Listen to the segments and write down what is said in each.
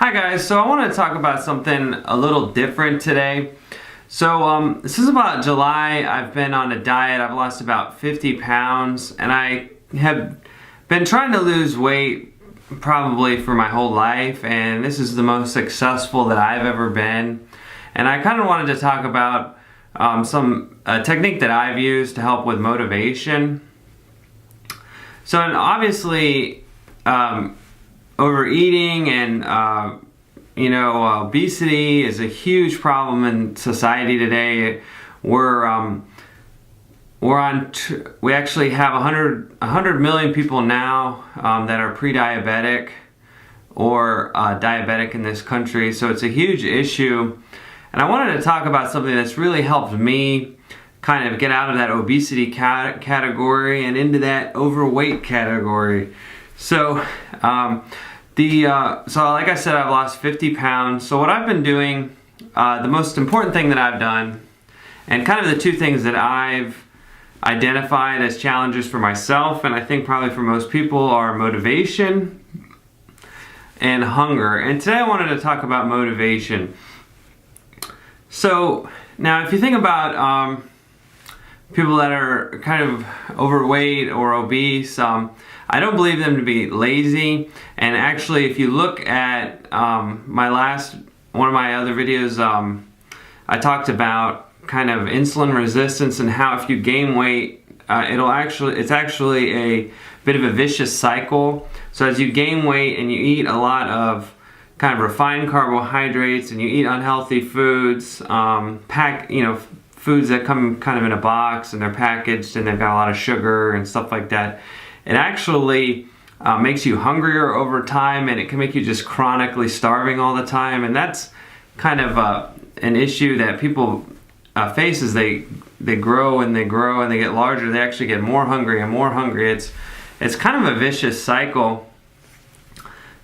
Hi guys, so I want to talk about something a little different today. So this is about July. I've been on a diet. I've lost about 50 pounds and I have been trying to lose weight probably for my whole life, and this is the most successful that I've ever been. And I kind of wanted to talk about some technique that I've used to help with motivation. So, and obviously overeating and obesity is a huge problem in society today. We actually have 100 million people now that are pre-diabetic or diabetic in this country. So it's a huge issue. And I wanted to talk about something that's really helped me kind of get out of that obesity category and into that overweight category. So, like I said, I've lost 50 pounds. So what I've been doing, the most important thing that I've done, and kind of the two things that I've identified as challenges for myself, and I think probably for most people, are motivation and hunger. And today I wanted to talk about motivation. So now if you think about people that are kind of overweight or obese, I don't believe them to be lazy. And actually, if you look at one of my other videos, I talked about kind of insulin resistance and how if you gain weight, it's actually a bit of a vicious cycle. So as you gain weight and you eat a lot of kind of refined carbohydrates and you eat unhealthy foods, foods that come kind of in a box and they're packaged and they've got a lot of sugar and stuff like that, it actually makes you hungrier over time, and it can make you just chronically starving all the time. And that's kind of an issue that people face as they grow and they grow and they get larger. They actually get more hungry and more hungry. It's kind of a vicious cycle.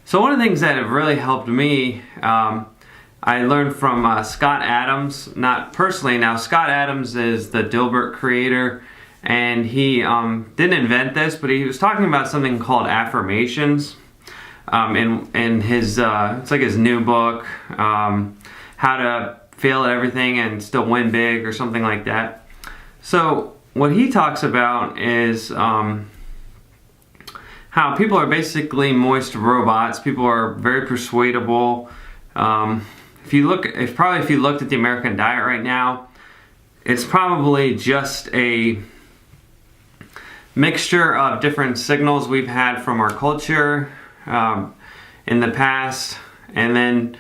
So one of the things that have really helped me, I learned from Scott Adams, not personally. Now, Scott Adams is the Dilbert creator, and he didn't invent this, but he was talking about something called Affirmations in his, it's like his new book, How to Fail at Everything and Still Win Big, or something like that. So what he talks about is how people are basically moist robots. People are very persuadable. If you looked at the American diet right now, it's probably just a mixture of different signals we've had from our culture in the past, and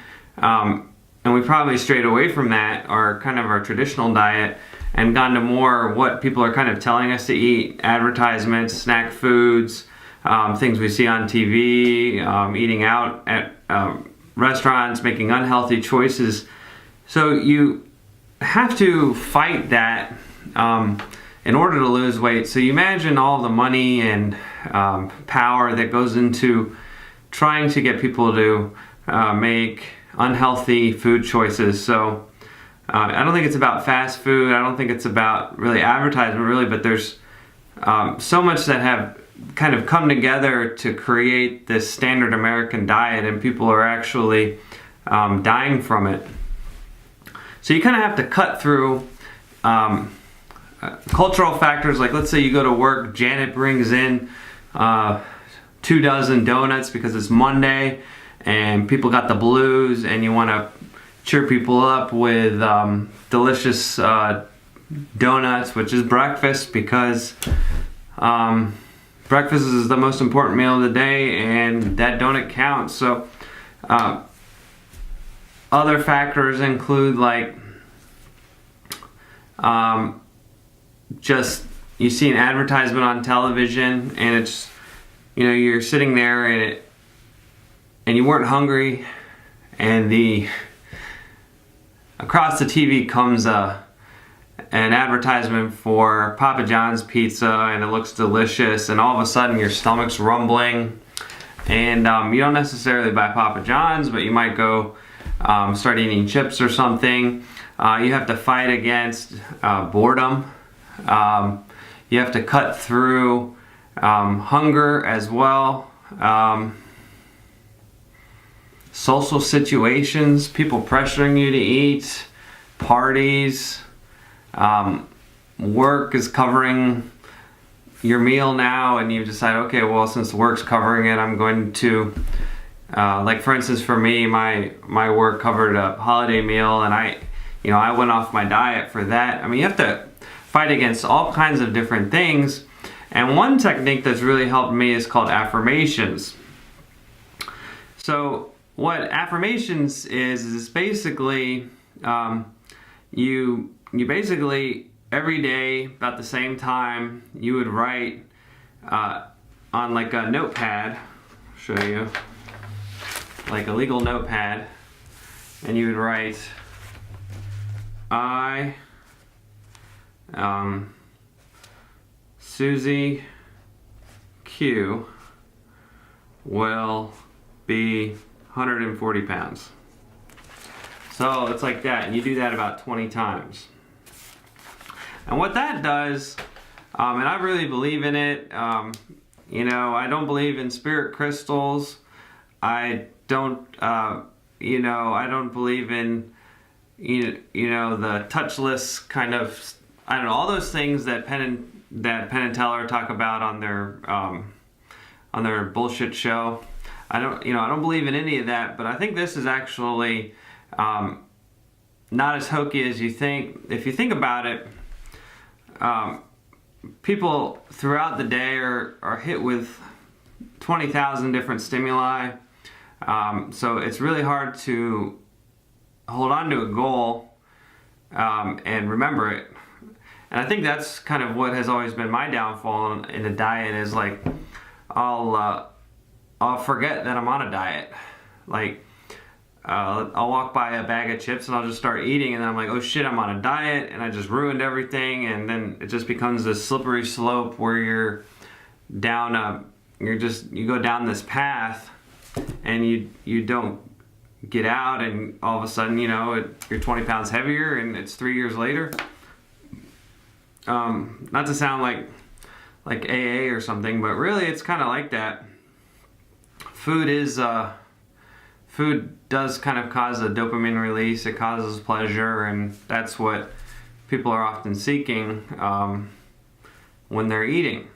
we probably strayed away from that, our traditional diet, and gone to more what people are kind of telling us to eat: advertisements, snack foods, things we see on TV, eating out at restaurants, making unhealthy choices. So you have to fight that in order to lose weight. So you imagine all the money and power that goes into trying to get people to make unhealthy food choices. So I don't think it's about fast food. I don't think it's about really advertisement, really, but there's so much that have kind of come together to create this standard American diet, and people are actually dying from it. So you kind of have to cut through cultural factors. Like, let's say you go to work, Janet brings in 2 dozen donuts because it's Monday and people got the blues, and you want to cheer people up with delicious donuts, which is breakfast, because breakfast is the most important meal of the day, and that donut counts. So other factors include, like, just you see an advertisement on television, and it's, you're sitting there and you weren't hungry, and across the TV comes an advertisement for Papa John's pizza, and it looks delicious, and all of a sudden your stomach's rumbling, and you don't necessarily buy Papa John's, but you might go start eating chips or something. You have to fight against boredom. You have to cut through hunger as well. social situations, people pressuring you to eat, parties, work is covering your meal now, and you decide, okay, well, since work's covering it, I'm going to, like for instance, for me, my work covered a holiday meal, and I went off my diet for that. I mean, you have to fight against all kinds of different things. And one technique that's really helped me is called affirmations. So what affirmations is basically, you basically every day about the same time you would write on like a notepad, I'll show you, like a legal notepad, and you would write, I, Susie Q will be 140 pounds. So it's like that, and you do that about 20 times. And what that does, and I really believe in it, I don't believe in spirit crystals. I don't, I don't believe in, the touchless kind of, I don't know, all those things that Penn and Teller talk about on their bullshit show. I don't believe in any of that, but I think this is actually not as hokey as you think. If you think about it, people throughout the day are hit with 20,000 different stimuli, so it's really hard to hold on to a goal and remember it. And I think that's kind of what has always been my downfall in a diet, is like I'll forget that I'm on a diet. Like I'll walk by a bag of chips and I'll just start eating, and then I'm like, oh shit, I'm on a diet, and I just ruined everything. And then it just becomes this slippery slope where you're down you go down this path and you don't get out, and all of a sudden you're 20 pounds heavier, and it's 3 years later. Not to sound like AA or something, but really it's kind of like that. Food does kind of cause a dopamine release. It causes pleasure, and that's what people are often seeking when they're eating.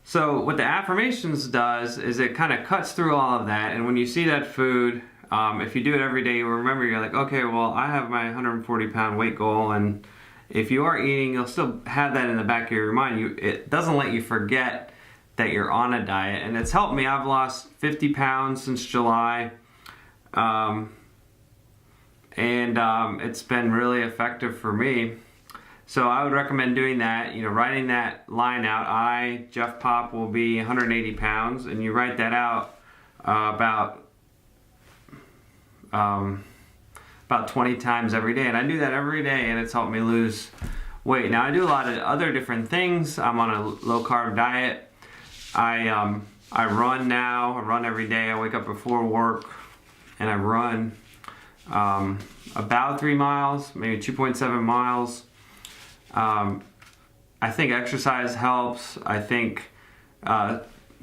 So what the affirmations does is it kind of cuts through all of that, and when you see that food, if you do it every day, you'll remember, you're like, okay, well, I have my 140 pound weight goal, and if you are eating, you'll still have that in the back of your mind. It doesn't let you forget that you're on a diet, and it's helped me. I've lost 50 pounds since July. It's been really effective for me. So I would recommend doing that, writing that line out. I, Jeff Pop, will be 180 pounds, and you write that out about 20 times every day. And I do that every day, and it's helped me lose weight. Now I do a lot of other different things. I'm on a low carb diet. I run now. I run every day. I wake up before work and I run about 3 miles, maybe 2.7 miles. I think exercise helps. I think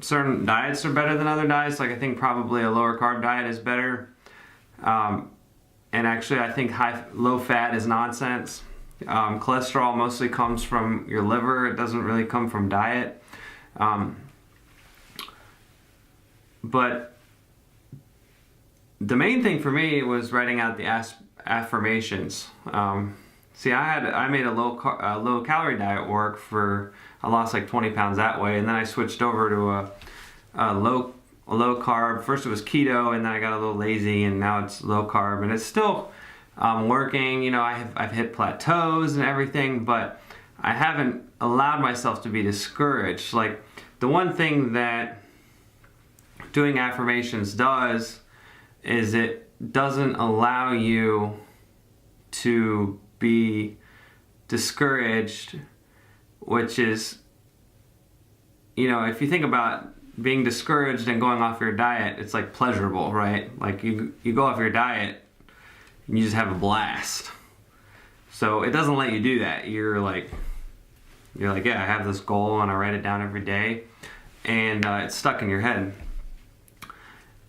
certain diets are better than other diets. Like I think probably a lower carb diet is better. And actually I think low fat is nonsense. Cholesterol mostly comes from your liver. It doesn't really come from diet. But the main thing for me was writing out the affirmations. See, I made a low calorie diet work I lost like 20 pounds that way, and then I switched over to a low carb. First it was keto, and then I got a little lazy, and now it's low carb, and it's still working. I've hit plateaus and everything, but I haven't allowed myself to be discouraged. Like the one thing that doing affirmations does is it doesn't allow you to be discouraged, which is, if you think about being discouraged and going off your diet, it's like pleasurable, right? Like you go off your diet and you just have a blast. So it doesn't let you do that. You're like, yeah, I have this goal and I write it down every day, and it's stuck in your head.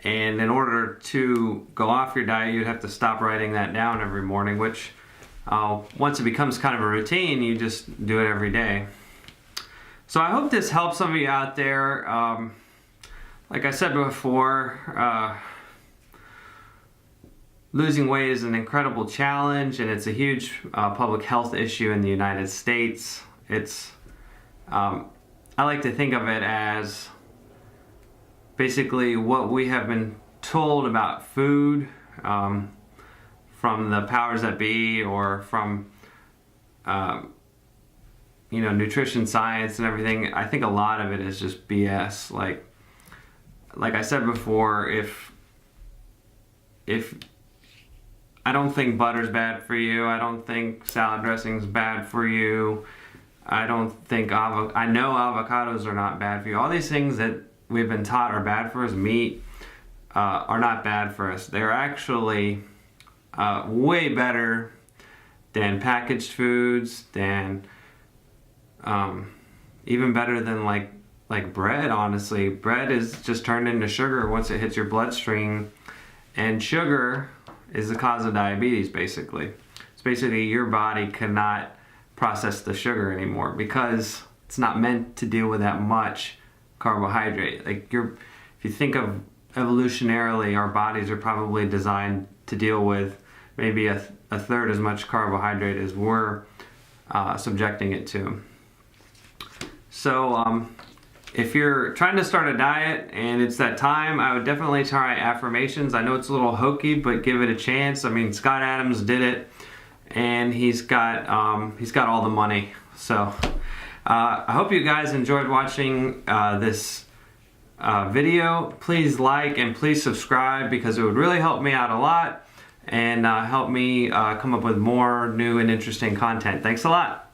And in order to go off your diet, you'd have to stop writing that down every morning, which once it becomes kind of a routine, you just do it every day. So I hope this helps some of you out there. Like I said before, losing weight is an incredible challenge, and it's a huge public health issue in the United States. It's, I like to think of it as basically what we have been told about food from the powers that be, or from nutrition science and everything. I think a lot of it is just BS. Like I said before, if I don't think butter's bad for you, I don't think salad dressing's bad for you, I don't think I know avocados are not bad for you. All these things that we've been taught are bad for us, meat, are not bad for us. They're actually way better than packaged foods, than even better than like bread. Honestly, bread is just turned into sugar once it hits your bloodstream, and sugar is the cause of diabetes. Basically, it's basically your body cannot process the sugar anymore because it's not meant to deal with that much carbohydrate. If you think of evolutionarily, our bodies are probably designed to deal with maybe a third as much carbohydrate as we're subjecting it to. So if you're trying to start a diet and it's that time, I would definitely try Affirmations. I know it's a little hokey, but give it a chance. I mean, Scott Adams did it, and he's got all the money. So I hope you guys enjoyed watching this video. Please like and please subscribe, because it would really help me out a lot and help me come up with more new and interesting content. Thanks a lot.